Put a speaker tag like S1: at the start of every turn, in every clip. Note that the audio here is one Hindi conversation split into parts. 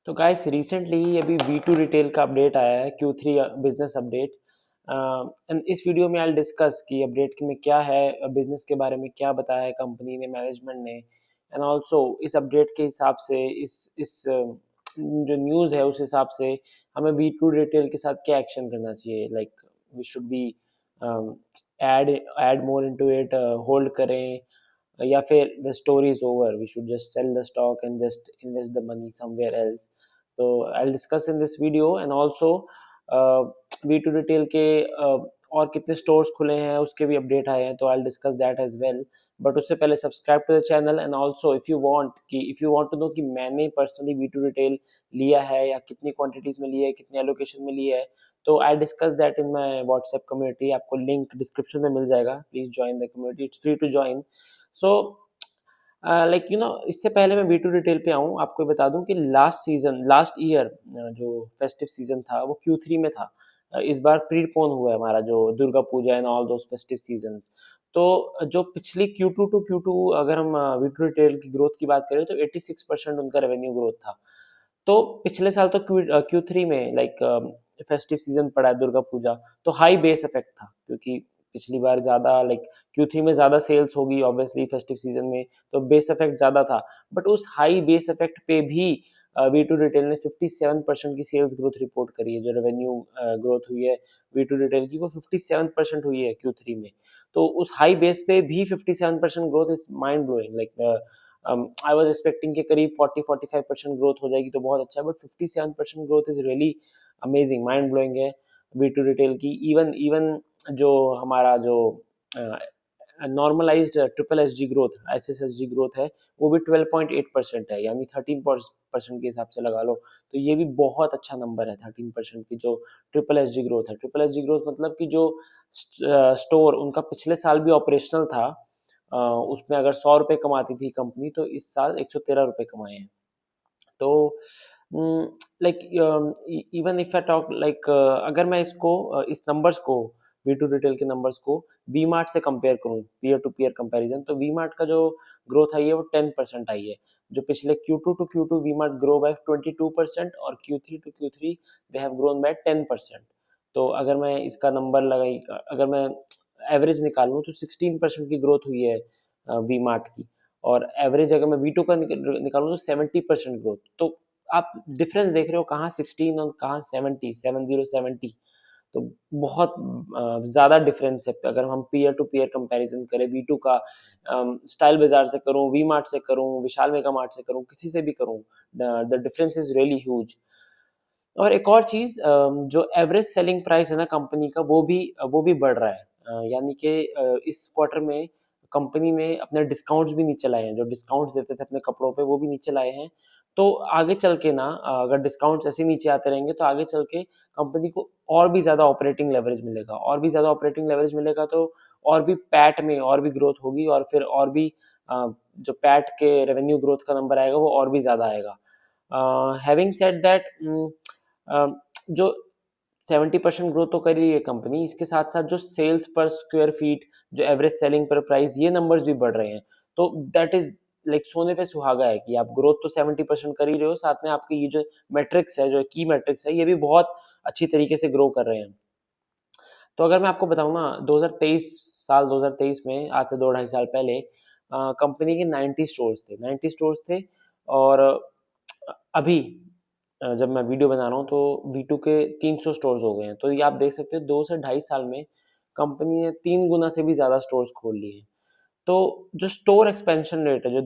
S1: तो गाइस रिसेंटली अभी V2 रिटेल का अपडेट आया है Q3 बिजनेस अपडेट। एंड इस वीडियो में आई डिस्कस कि अपडेट में क्या है, बिजनेस के बारे में क्या बताया है कंपनी ने, मैनेजमेंट ने, एंड ऑल्सो इस अपडेट के हिसाब से इस जो न्यूज़ है उस हिसाब से हमें V2 रिटेल के साथ क्या एक्शन करना चाहिए। Like we should be add add more into it, hold करें, या फिर the story is over, we should just sell the stock and just invest the money somewhere else. तो I discuss in this video and also V to retail के और कितने स्टोर्स खुले हैं उसके भी अपडेट आए हैं, तो I discuss that as well. But उससे पहले subscribe to the channel and also if you want to know कि मैंने पर्सनली वी टू रिटेल लिया है या कितनी क्वांटिटीज में लिया है, कितनी एलोकेशन में लिया है, तो I discuss that in my WhatsApp community. आपको लिंक डिस्क्रिप्शन में मिल जाएगा, please join the community, it's free to join. So like you know, इससे पहले मैं वी टू रिटेल पे आऊँ, आपको बता दूं कि लास्ट ईयर जो फेस्टिव सीजन था वो Q3 में था। इस बार प्रीपोन हुआ है हमारा जो Durga Puja and all those festive seasons. तो जो पिछली Q2 अगर हम वी टू रिटेल की ग्रोथ की बात करें तो 86% उनका रेवेन्यू ग्रोथ था। तो पिछले साल तो Q3 में लाइक फेस्टिव सीजन पड़ा है दुर्गा पूजा, तो हाई बेस इफेक्ट था, क्योंकि पिछली बार ज्यादा लाइक Q3 में ज्यादा सेल्स होगी ऑब्वियसली फेस्टिव सीजन में, तो बेस इफेक्ट ज्यादा था। बट उस हाई बेस इफेक्ट पे भी वी टू रिटेल ने 57% की सेल्स ग्रोथ रिपोर्ट करी है। जो रेवेन्यू ग्रोथ हुई है वी टू रिटेल की, वो 57% हुई है Q3 में। तो उस हाई बेस पे भी 57% growth is mind blowing. Like I was expecting कि करीब 40-45% ग्रोथ हो जाएगी तो बहुत अच्छा है, but 57% growth is really amazing, mind blowing है वी टू रिटेल की। इवन इवन जो हमारा जो normalised triple S G growth, SSSG growth है, वो भी 12.8% है, यानी 13% के हिसाब से लगा लो। तो ये भी बहुत अच्छा नंबर है 13% की जो ट्रिपल एस जी ग्रोथ है। ट्रिपल एस जी ग्रोथ मतलब कि जो स्टोर उनका पिछले साल भी ऑपरेशनल था, उसमें अगर 100 रुपए कमाती थी कंपनी, तो इस साल 113 रुपए कमाए हैं। तो like even if I talk like, अगर मैं इस नंबर्स को, वी टू रिटेल के नंबर्स को वी मार्ट से कंपेयर करूं, पीयर टू पीयर कंपैरिजन, तो वी मार्ट का जो ग्रोथ आई है वो 10% आई है। जो पिछले Q2 we mart grow by 22% और Q3 they have grown by 10%। तो अगर मैं इसका नंबर लगाई, अगर मैं एवरेज निकालूं तो 16% की ग्रोथ हुई है वी मार्ट की। और एवरेज अगर मैं V2 का निकालूं तो 70% ग्रोथ। तो आप डिफरेंस देख रहे हो, कहाँ 16 और कहाँ 70 तो बहुत ज्यादा डिफरेंस है। अगर हम पीयर टू पीयर कंपैरिजन करें V2 का, स्टाइल बाजार से करूं, वी मार्ट से करूं, विशाल मेगा मार्ट से करूं, किसी से भी करूं, the difference is really huge. और एक और चीज, जो एवरेज सेलिंग प्राइस है ना कंपनी का, वो भी बढ़ रहा है। यानी कि इस क्वार्टर में कंपनी ने अपने डिस्काउंट्स भी नीचे लाए हैं। जो डिस्काउंट्स देते थे अपने कपड़ों पे, वो भी नीचे लाए हैं। तो आगे चल के ना, अगर डिस्काउंट्स ऐसे नीचे आते रहेंगे तो आगे चल के कंपनी को और भी ज्यादा ऑपरेटिंग लेवरेज मिलेगा, और भी ज्यादा ऑपरेटिंग लेवरेज मिलेगा, तो और भी पैट में और भी ग्रोथ होगी, और फिर और भी जो पैट के रेवेन्यू ग्रोथ का नंबर आएगा वो और भी ज्यादा आएगा। हैविंग सेड दैट, जो 70% ग्रोथ तो कर रही है कंपनी, इसके साथ साथ जो सेल्स पर स्क्वायर फीट, जो एवरेज सेलिंग पर प्राइस, ये नंबर्स भी बढ़ रहे हैं। तो दैट इज लाइक सोने पे सुहागा है कि आप ग्रोथ तो 70% कर ही रहे हो, साथ में आपकी ये जो मैट्रिक्स है, जो की मैट्रिक्स है, ये भी बहुत अच्छी तरीके से ग्रो कर रहे हैं। तो अगर मैं आपको बताऊं ना, 2023 में, आज से 2-2.5 साल पहले, कंपनी के 90 स्टोर्स थे। और अभी जब मैं वीडियो बना रहा हूँ तो V2 के 300 स्टोर्स हो गए हैं। तो ये आप देख सकते हो 2 से 2.5 साल में कंपनी ने 3 गुना से भी ज्यादा स्टोर्स खोल लिए हैं। तो जो स्टोर एक्सपेंशन रेट है, जो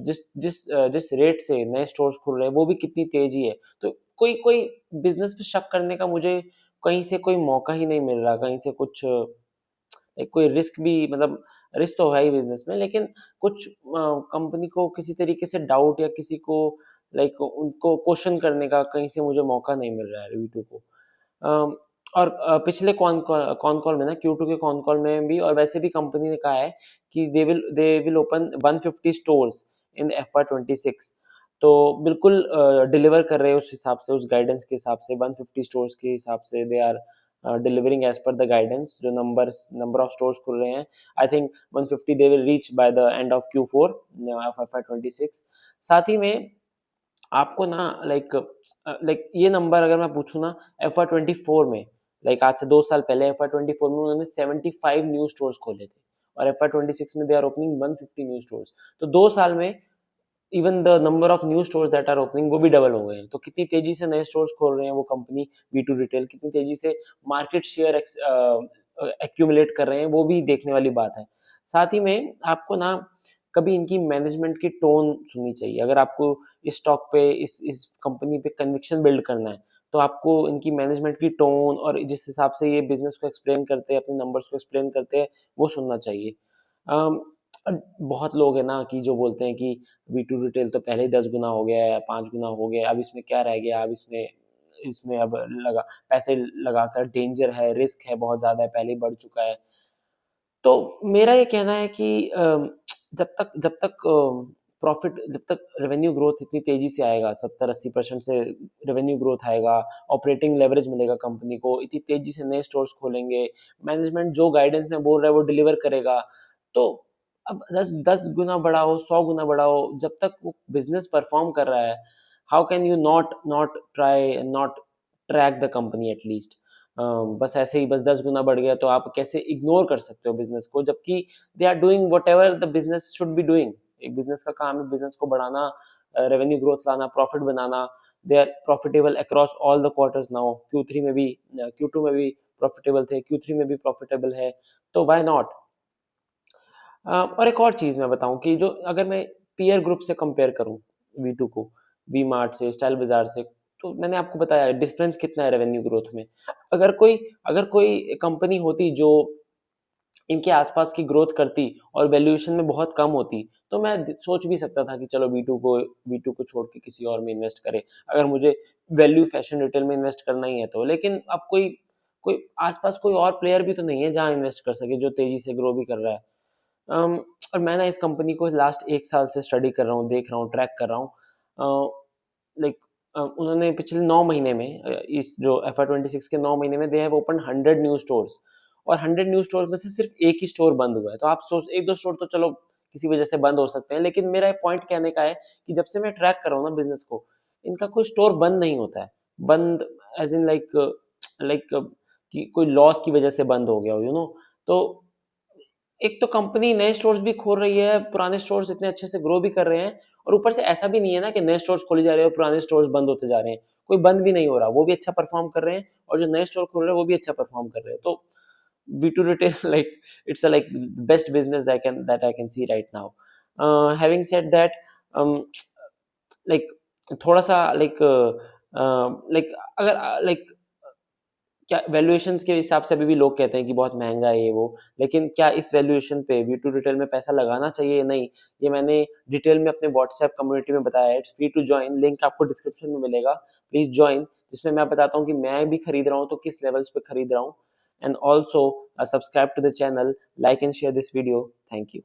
S1: जिस रेट से नए स्टोर्स खुल रहे हैं, वो भी कितनी तेजी है। तो कोई कोई बिजनेस पे शक करने का मुझे कहीं से कोई मौका ही नहीं मिल रहा, कहीं से कुछ कोई रिस्क भी, मतलब रिस्क तो है ही बिजनेस में, लेकिन कुछ कंपनी को किसी तरीके से डाउट या किसी को लाइक उनको क्वेश्चन करने का कहीं से मुझे मौका नहीं मिल रहा है V2 को। अम, और पिछले कॉन कॉल में ना, Q2 के कॉन कॉल में भी, और वैसे भी कंपनी ने कहा है कि they will open 150 stores in FY26। तो बिल्कुल डिलीवर कर रहे हैं उस हिसाब से, उस गाइडेंस के हिसाब से, 150 स्टोर्स के हिसाब से they are delivering as per the guidance। जो नंबर ऑफ स्टोर्स खुल रहे हैं, I think 150 they will reach by the end of Q4 of FY26। साथ ही में आपको ना लाइक ये नंबर अगर मैं पूछूँ ना, FY24 में, लाइक आज से 2 साल पहले FY24 में उन्होंने 75 न्यू स्टोर्स खोले थे और FY26 में they are opening 150 new stores. तो 2 साल में even the number of new stores that are opening वो भी डबल हो गए हैं। तो कितनी तेजी से नए स्टोर्स खोल रहे हैं वो कंपनी, V2 रिटेल कितनी तेजी से मार्केट शेयर एक्यूमुलेट कर रहे हैं, वो भी देखने वाली बात है। साथ ही में आपको ना कभी इनकी मैनेजमेंट की टोन सुननी चाहिए। अगर आपको इस स्टॉक पे इस कंपनी पे कन्विक्शन बिल्ड करना है, तो आपको इनकी मैनेजमेंट की टोन और जिस हिसाब से ये बिजनेस को एक्सप्लेन करते हैं, अपने नंबर्स को एक्सप्लेन करते हैं, वो सुनना चाहिए। अम, बहुत लोग हैं ना कि जो बोलते हैं कि V2 रिटेल तो पहले ही 10 गुना हो गया है, 5 गुना हो गया, अब इसमें क्या रह गया, अब इसमें इसमें अब लगा पैसे लगाकर डेंजर है, रिस्क है, बहुत ज़्यादा है, पहले ही बढ़ चुका है। तो मेरा ये कहना है कि जब तक प्रॉफिट, जब तक रेवेन्यू ग्रोथ इतनी तेजी से आएगा, 70-80% से रेवेन्यू ग्रोथ आएगा, ऑपरेटिंग लेवरेज मिलेगा कंपनी को, इतनी तेजी से नए स्टोर्स खोलेंगे, मैनेजमेंट जो गाइडेंस में बोल रहा है वो डिलीवर करेगा, तो अब 10 गुना बढ़ाओ, 100 गुना बढ़ाओ, जब तक वो बिजनेस परफॉर्म कर रहा है, how can you not not try not track the company at least. बस ऐसे ही बस 10 गुना बढ़ गया तो आप कैसे इग्नोर कर सकते हो बिजनेस को, जबकि they are doing whatever the business should be doing. एक बिजनेस का काम है बिजनेस को बढ़ाना, रेवेन्यू ग्रोथ लाना, प्रॉफिट बनाना। They are profitable across all the quarters now, Q3 में भी, Q2 में भी प्रॉफिटेबल थे, Q3 में भी प्रॉफिटेबल है, तो वाई नॉट। और एक और चीज़ मैं बताऊँ कि जो अगर मैं पीयर ग्रुप से कंपेयर करूँ V2 को, वी मार्ट से, स्टाइल बाज़ार से, तो मैंने आपको बताया डिफरेंस कितना है रेवेन्यू ग्रोथ में। अगर कोई कंपनी होती जो इनके आसपास की ग्रोथ करती और वैल्यूएशन में बहुत कम होती, तो मैं सोच भी सकता था कि चलो V2 को छोड़ के किसी और में इन्वेस्ट करें, अगर मुझे वैल्यू फैशन रिटेल में इन्वेस्ट करना ही है तो। लेकिन अब कोई कोई आसपास कोई और प्लेयर भी तो नहीं है जहाँ इन्वेस्ट कर सके, जो तेजी से ग्रो भी कर रहा है। अम, और मैं ना इस कंपनी को लास्ट 1 साल से स्टडी कर रहा हूँ, देख रहा हूँ, ट्रैक कर रहा हूँ। लाइक उन्होंने पिछले 9 महीने में, इस जो FY26 के 9 महीने में they have opened 100 new stores, और 100 न्यू स्टोर्स में से सिर्फ एक ही स्टोर बंद हुआ है। तो आप सोच 1-2 स्टोर तो चलो किसी वजह से बंद हो सकते हैं, लेकिन मेरा पॉइंट कहने का है कि जब से मैं ट्रैक कर रहा हूँ ना बिज़नेस को, इनका कोई स्टोर बंद नहीं होता है। बंद ऐज़ इन लाइक कि कोई लॉस की वजह से बंद हो गया हो, तो एक तो कंपनी नए स्टोर्स भी खोल रही है, पुराने स्टोर्स इतने अच्छे से ग्रो भी कर रहे हैं, और ऊपर से ऐसा भी नहीं है ना कि नए स्टोर्स खोले जा रहे हैं और पुराने स्टोर्स बंद होते जा रहे हैं। कोई बंद भी नहीं हो रहा, वो भी अच्छा परफॉर्म कर रहे हैं, और जो नए स्टोर खोल रहे हैं वो भी अच्छा परफॉर्म कर रहे हैं। तो V2 Retail like it's a like best business that I can see right now. Having said that, um, like थोड़ा सा लाइक अगर लाइक क्या वैल्यूएशंस के हिसाब से अभी भी लोग कहते हैं कि बहुत महँगा है ये वो, लेकिन क्या इस वैल्यूएशन पे V2 रिटेल में पैसा लगाना चाहिए या नहीं? ये मैंने डिटेल में अपने व्हाट्सएप कम्युनिटी में बताया है। It's free to join, link आपको डिस्क्रिप्शन में मिलेगा। प्लीज़ जॉइन, जिसमें मैं बताता हूँ कि मैं भी खरीद रहा हूँ तो किस लेवल्स पे खरीद रहा हूँ। And also subscribe to the channel, like and share this video. Thank you.